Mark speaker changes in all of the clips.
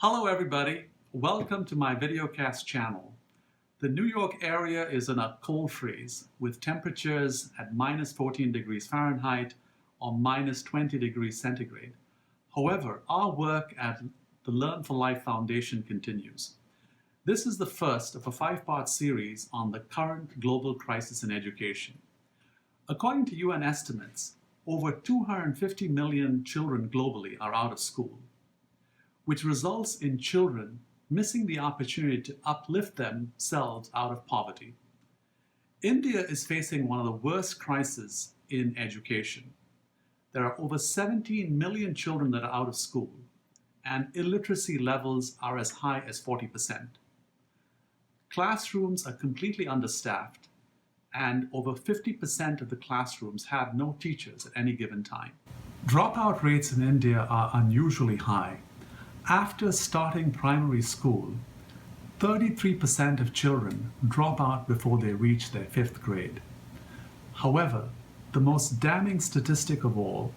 Speaker 1: Hello everybody, welcome to my videocast channel. The New York area is in a cold freeze with temperatures at minus 14 degrees Fahrenheit or minus 20 degrees centigrade. However, our work at the Learn for Life Foundation continues. This is the first of a 5-part series on the current global crisis in education. According to UN estimates, over 250 million children globally are out of school, which results in children missing the opportunity to uplift themselves out of poverty. India is facing one of the worst crises in education. There are over 17 million children that are out of school, and illiteracy levels are as high as 40%. Classrooms are completely understaffed, and over 50% of the classrooms have no teachers at any given time. Dropout rates in India are unusually high. After starting primary school, 33% of children drop out before they reach their 5th grade. However, the most damning statistic of all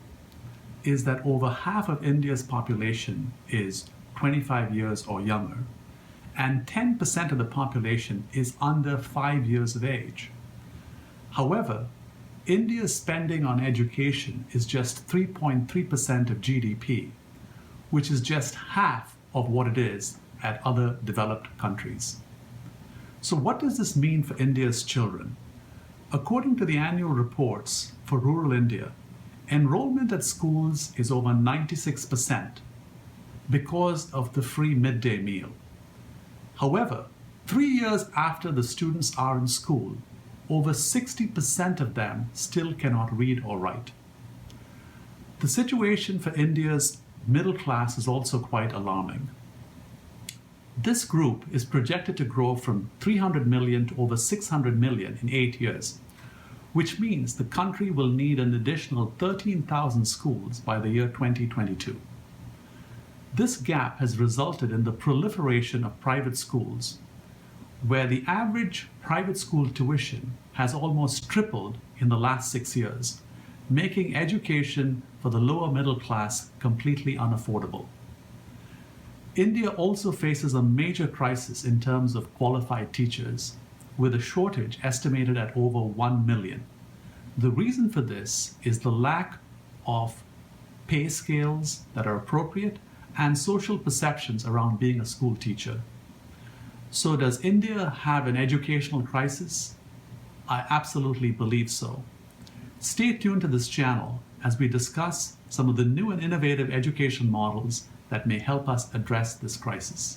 Speaker 1: is that over half of India's population is 25 years or younger, and 10% of the population is under 5 years of age. However, India's spending on education is just 3.3% of GDP, which is just half of what it is at other developed countries. So what does this mean for India's children? According to the annual reports for rural India, enrollment at schools is over 96% because of the free midday meal. However, 3 years after the students are in school, over 60% of them still cannot read or write. The situation for India's middle class is also quite alarming. This group is projected to grow from 300 million to over 600 million in 8 years, which means the country will need an additional 13,000 schools by the year 2022. This gap has resulted in the proliferation of private schools, where the average private school tuition has almost tripled in the last 6 years, making education for the lower middle class completely unaffordable. India also faces a major crisis in terms of qualified teachers, with a shortage estimated at over 1 million. The reason for this is the lack of pay scales that are appropriate and social perceptions around being a school teacher. So does India have an educational crisis? I absolutely believe so. Stay tuned to this channel as we discuss some of the new and innovative education models that may help us address this crisis.